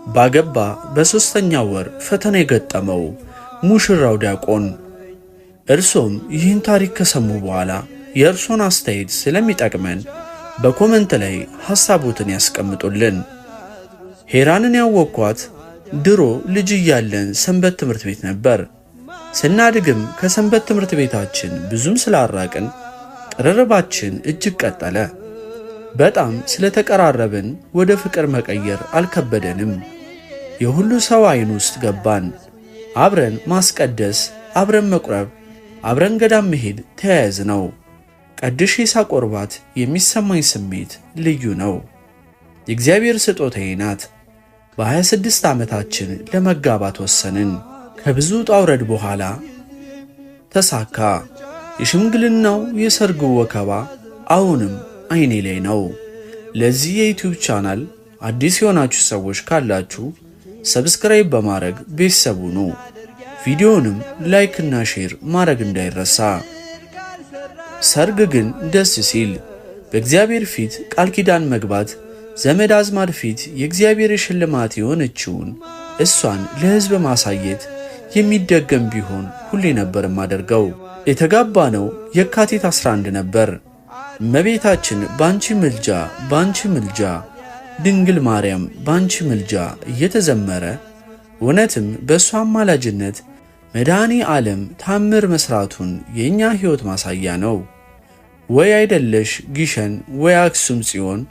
ባገባ በሶስተኛው ወር ፈተና የገጠመው ሙሽራው ዲያቆን። እርሶም ይህን ታሪክ ከሰሙ በኋላ የእርሶን አስተያየት ስለሚጠቅመን በኮመንት ላይ ሐሳቦትን ያስቀምጡልን። ሄራንን ያወቅኳት ድሮ ልጅ እያለን ሰንበት ትምህርት ቤት ነበር። ስናድግም ከሰንበት ትምህርት ቤታችን ብዙም ስላራቅን ቅርርባችን እጅግ ቀጠለ። በጣም ስለተቀራረብን ወደ ፍቅር መቀየር አልከበደንም። የሁሉ ሰው አይን ውስጥ ገባን። አብረን ማስቀደስ፣ አብረን መቁረብ፣ አብረን ገዳም መሄድ ተያያዝ ነው። ቀድሼ ሳቆርባት የሚሰማኝ ስሜት ልዩ ነው። የእግዚአብሔር ስጦታዬ ናት። በ26 ዓመታችን ለመጋባት ወሰንን። ከብዙ ውጣ ውረድ በኋላ ተሳካ። የሽምግልናው የሰርጉ ወከባ አሁንም አይኔ ላይ ነው። ለዚህ የዩቲዩብ ቻናል አዲስ የሆናችሁ ሰዎች ካላችሁ ሰብስክራይብ በማድረግ ቤተሰብ ሁኑ። ቪዲዮንም ላይክ እና ሼር ማድረግ እንዳይረሳ። ሰርግ ግን ደስ ሲል በእግዚአብሔር ፊት ቃል ኪዳን መግባት፣ ዘመድ አዝማድ ፊት የእግዚአብሔር ሽልማት የሆነችውን እሷን ለሕዝብ ማሳየት የሚደገም ቢሆን ሁሌ ነበር ማደርገው። የተጋባነው የካቲት 11 ነበር። እመቤታችን ባንቺ ምልጃ ባንቺ ምልጃ፣ ድንግል ማርያም ባንቺ ምልጃ እየተዘመረ እውነትም በእሷ አማላጅነት መድኃኔ ዓለም ታምር መስራቱን የእኛ ሕይወት ማሳያ ነው። ወይ አይደለሽ ግሸን ወይ አክሱም ጽዮን፣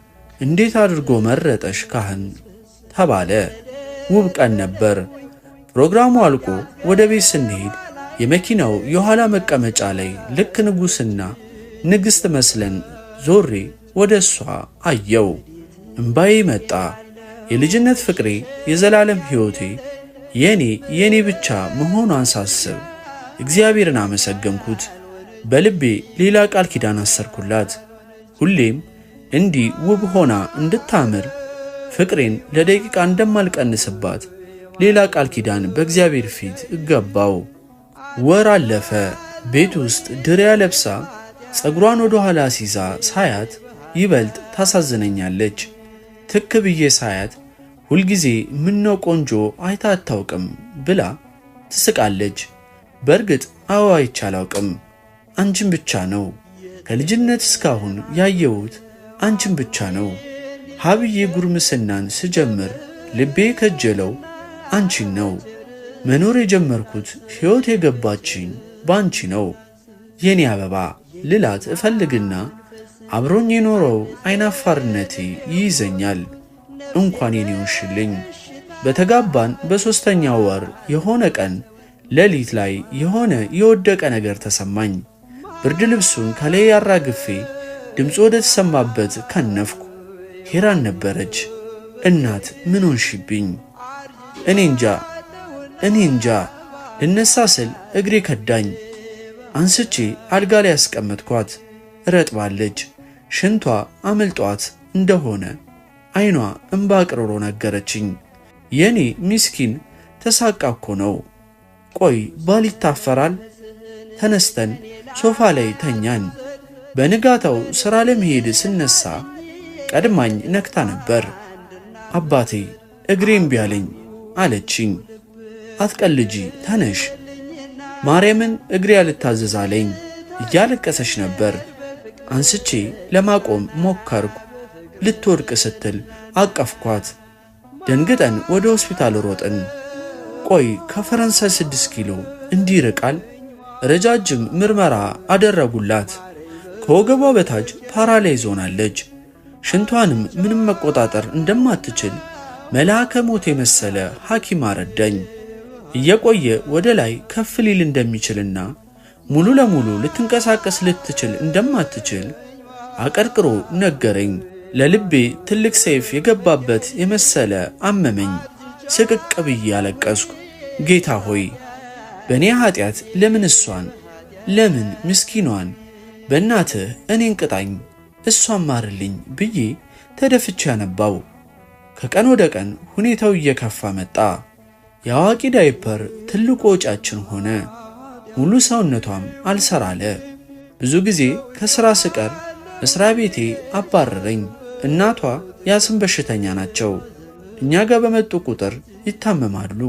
እንዴት አድርጎ መረጠሽ ካህን ተባለ። ውብ ቀን ነበር። ፕሮግራሙ አልቆ ወደ ቤት ስንሄድ የመኪናው የኋላ መቀመጫ ላይ ልክ ንጉሥና ንግሥት መስለን ዞሬ ወደ እሷ አየው። እምባዬ መጣ። የልጅነት ፍቅሬ፣ የዘላለም ሕይወቴ የኔ ብቻ መሆኗን ሳስብ እግዚአብሔርን አመሰገንኩት። በልቤ ሌላ ቃል ኪዳን አሰርኩላት። ሁሌም እንዲህ ውብ ሆና እንድታምር ፍቅሬን ለደቂቃ እንደማልቀንስባት ሌላ ቃል ኪዳን በእግዚአብሔር ፊት እገባው። ወር አለፈ። ቤት ውስጥ ድሪያ ለብሳ ጸጉሯን ወደ ኋላ ሲዛ ሳያት ይበልጥ ታሳዝነኛለች። ትክ ብዬ ሳያት ሁልጊዜ ምነው ቆንጆ አይታ አታውቅም ብላ ትስቃለች። በእርግጥ አዎ አይቼ አላውቅም፣ አንቺን ብቻ ነው። ከልጅነት እስካሁን ያየሁት አንቺን ብቻ ነው። ሀብዬ ጉርምስናን ስጀምር ልቤ ከጀለው አንቺን ነው። መኖር የጀመርኩት ሕይወት የገባችኝ ባንቺ ነው። የኔ አበባ ልላት እፈልግና አብሮኝ የኖረው አይናፋርነቴ ይይዘኛል። እንኳን የኔ ሆንሽልኝ። በተጋባን በሦስተኛው ወር የሆነ ቀን ሌሊት ላይ የሆነ የወደቀ ነገር ተሰማኝ። ብርድ ልብሱን ከላይ ያራግፌ ድምፁ ወደ ተሰማበት ከነፍኩ። ሄራን ነበረች። እናት ምን ሆንሽብኝ? እኔ እንጃ። ልነሳ ስል እግሬ ከዳኝ። አንስቼ አልጋ ላይ ያስቀመጥኳት። ረጥባለች። ሽንቷ አመልጧት እንደሆነ አይኗ እንባ ቅርሮ ነገረችኝ። የኔ ምስኪን ተሳቃ እኮ ነው። ቆይ ባል ይታፈራል። ተነስተን ሶፋ ላይ ተኛን። በንጋታው ሥራ ለመሄድ ስነሳ ቀድማኝ ነክታ ነበር። አባቴ እግሬ እምቢ አለኝ አለችኝ። አትቀልጂ ተነሽ፣ ማርያምን እግሬ አልታዘዝ አለኝ። እያለቀሰች ነበር። አንስቼ ለማቆም ሞከርኩ። ልትወድቅ ስትል አቀፍኳት። ደንግጠን ወደ ሆስፒታል ሮጥን። ቆይ ከፈረንሳይ 6 ኪሎ እንዲርቃል? ረጃጅም ምርመራ አደረጉላት። ከወገቧ በታች ፓራላይዝ ሆናለች። ሽንቷንም ምንም መቆጣጠር እንደማትችል መልአከ ሞት የመሰለ ሐኪም አረዳኝ። እየቆየ ወደ ላይ ከፍ ሊል እንደሚችልና ሙሉ ለሙሉ ልትንቀሳቀስ ልትችል እንደማትችል አቀርቅሮ ነገረኝ። ለልቤ ትልቅ ሰይፍ የገባበት የመሰለ አመመኝ። ስቅቅ ብዬ አለቀስኩ። ጌታ ሆይ በእኔ ኃጢአት ለምን እሷን፣ ለምን ምስኪኗን፣ በእናትህ እኔን ቅጣኝ፣ እሷን ማርልኝ ብዬ ተደፍቼ አነባው። ከቀን ወደ ቀን ሁኔታው እየከፋ መጣ። የአዋቂ ዳይፐር ትልቁ ወጫችን ሆነ። ሙሉ ሰውነቷም አልሰራለ። ብዙ ጊዜ ከሥራ ስቀር መስሪያ ቤቴ አባረረኝ። እናቷ የአስም በሽተኛ ናቸው። እኛ ጋር በመጡ ቁጥር ይታመማሉ።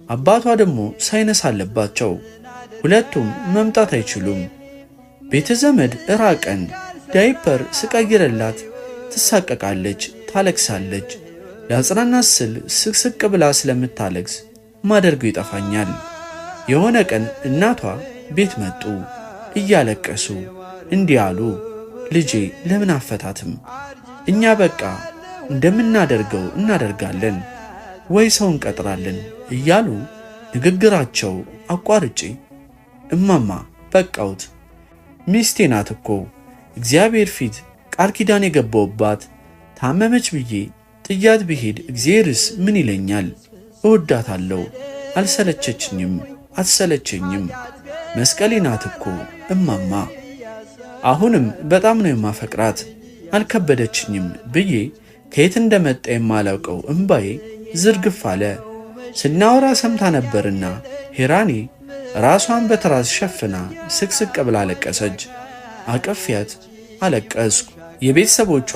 አባቷ ደግሞ ሳይነስ አለባቸው። ሁለቱም መምጣት አይችሉም። ቤተ ዘመድ እራቀን። ዳይፐር ስቀይርላት ትሳቀቃለች፣ ታለቅሳለች። ለአጽናናት ስል ስቅስቅ ብላ ስለምታለቅስ ማደርገው ይጠፋኛል። የሆነ ቀን እናቷ ቤት መጡ። እያለቀሱ እንዲህ አሉ፣ ልጄ ለምን አፈታትም? እኛ በቃ እንደምናደርገው እናደርጋለን ወይ ሰው እንቀጥራለን እያሉ ንግግራቸው አቋርጬ እማማ በቃውት፣ ሚስቴ ናት እኮ እግዚአብሔር ፊት ቃል ኪዳን የገባውባት፣ ታመመች ብዬ ጥያት ብሄድ እግዚአብሔርስ ምን ይለኛል? እወዳታለሁ፣ አልሰለቸችኝም፣ አትሰለቸኝም። መስቀሌ ናት እኮ እማማ። አሁንም በጣም ነው የማፈቅራት፣ አልከበደችኝም ብዬ ከየት እንደመጣ የማላውቀው እምባዬ ዝርግፍ አለ። ስናወራ ሰምታ ነበርና ሄራኔ ራሷን በትራስ ሸፍና ስቅስቅ ብላ አለቀሰች። አቀፊያት፣ አለቀስኩ። የቤተሰቦቿ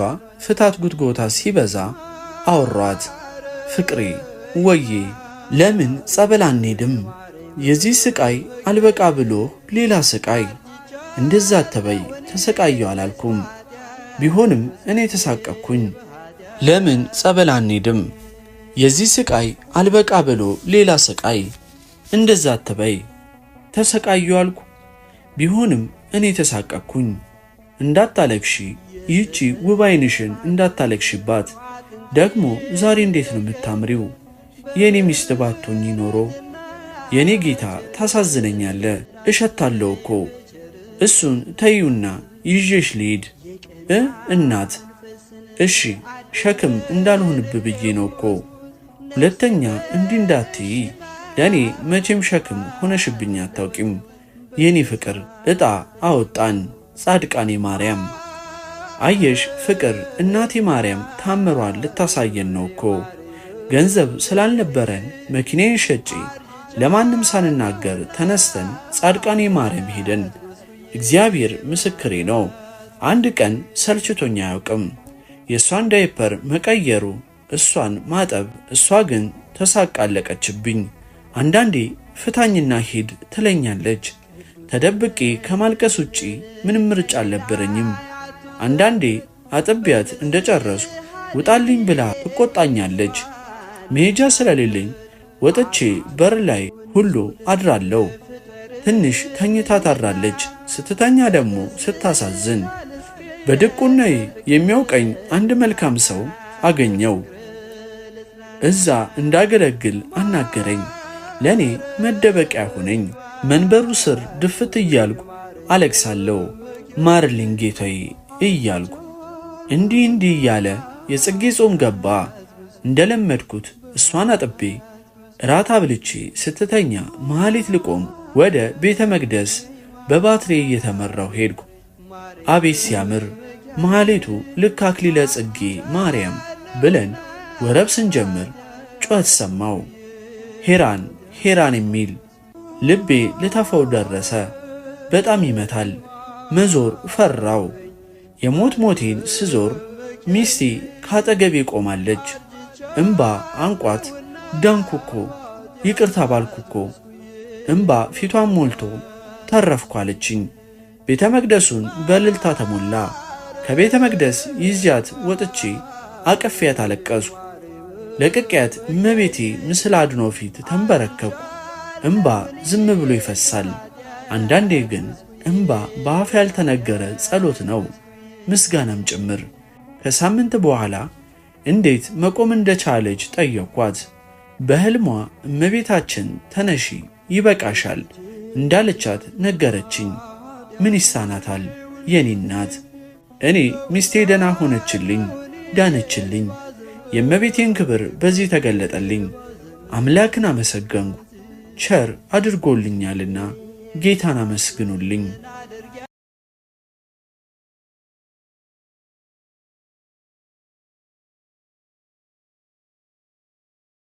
ፍታት ጉትጎታ ሲበዛ አወሯት። ፍቅሬ ወዬ ለምን ጸበል አንሄድም? የዚህ ስቃይ አልበቃ ብሎ ሌላ ስቃይ። እንደዛ አትበይ፣ ተሰቃየሁ አላልኩም። ቢሆንም እኔ ተሳቀቅኩኝ። ለምን ጸበል አንሄድም? የዚህ ስቃይ አልበቃ ብሎ ሌላ ስቃይ። እንደዛ አትበይ፣ ተሰቃየሁ አልኩ። ቢሆንም እኔ ተሳቀቅኩኝ። እንዳታለቅሺ፣ ይህቺ ውብ ዓይንሽን እንዳታለቅሽባት። ደግሞ ዛሬ እንዴት ነው የምታምሪው? የኔ ሚስት ባትሆኚ ኖሮ። የኔ ጌታ ታሳዝነኛለ። እሸታለሁ እኮ። እሱን ተዩና ይዤሽ ልሂድ እናት። እሺ ሸክም እንዳልሆንብ ብዬ ነው እኮ። ሁለተኛ እንዲህ እንዳትዪ። ለእኔ መቼም ሸክም ሆነሽብኝ አታውቂም። የኔ ፍቅር ዕጣ አወጣን ጻድቃኔ ማርያም። አየሽ ፍቅር፣ እናቴ ማርያም ታምሯን ልታሳየን ነው እኮ። ገንዘብ ስላልነበረን መኪናዬን ሸጬ ለማንም ሳንናገር ተነስተን ጻድቃኔ ማርያም ሄደን። እግዚአብሔር ምስክሬ ነው፣ አንድ ቀን ሰልችቶኛ አያውቅም። የእሷን ዳይፐር መቀየሩ፣ እሷን ማጠብ፣ እሷ ግን ተሳቃለቀችብኝ። አንዳንዴ ፍታኝና ሂድ ትለኛለች። ተደብቄ ከማልቀስ ውጪ ምንም ምርጫ አልነበረኝም። አንዳንዴ አጥቢያት እንደጨረስኩ ውጣልኝ ብላ ትቆጣኛለች። መሄጃ ስለሌለኝ ወጥቼ በር ላይ ሁሉ አድራለሁ። ትንሽ ተኝታ ታድራለች። ስትተኛ ደግሞ ስታሳዝን። በድቁናዬ የሚያውቀኝ አንድ መልካም ሰው አገኘው። እዛ እንዳገለግል አናገረኝ። ለኔ መደበቂያ ሆነኝ። መንበሩ ስር ድፍት እያልኩ አለቅሳለሁ። ማርልኝ ጌታዬ እያልኩ። እንዲህ እያለ የጽጌ ጾም ገባ። እንደለመድኩት እሷን አጥቤ እራት አብልቼ ስትተኛ መሐሌት ልቆም ወደ ቤተ መቅደስ በባትሬ እየተመራው ሄድኩ። አቤት ሲያምር! መሐሌቱ ልክ አክሊለ ጽጌ ማርያም ብለን ወረብ ስንጀምር ጩኸት ሰማው። ሄራን ሄራን የሚል ልቤ ልተፋው ደረሰ። በጣም ይመታል። መዞር ፈራው። የሞት ሞቴን ስዞር ሚስቴ ካጠገቤ ቆማለች። እምባ አንቋት ዳንኩኮ፣ ይቅርታ ባልኩኮ። እምባ ፊቷን ሞልቶ ተረፍኩ አለችኝ። ቤተ መቅደሱን በእልልታ ተሞላ። ከቤተ መቅደስ ይዚያት ወጥቼ አቀፊያት አለቀስኩ። ለቅቄያት እመቤቴ ምስል አድኖ ፊት ተንበረከኩ። እምባ ዝም ብሎ ይፈሳል። አንዳንዴ ግን እምባ በአፍ ያልተነገረ ጸሎት ነው፣ ምስጋናም ጭምር። ከሳምንት በኋላ እንዴት መቆም እንደቻለች ጠየኳት። በሕልሟ እመቤታችን ተነሺ ይበቃሻል እንዳለቻት ነገረችኝ። ምን ይሳናታል የኔ እናት። እኔ ሚስቴ ደና ሆነችልኝ፣ ዳነችልኝ። የእመቤቴን ክብር በዚህ ተገለጠልኝ። አምላክን አመሰገንኩ፣ ቸር አድርጎልኛልና ጌታን አመስግኑልኝ።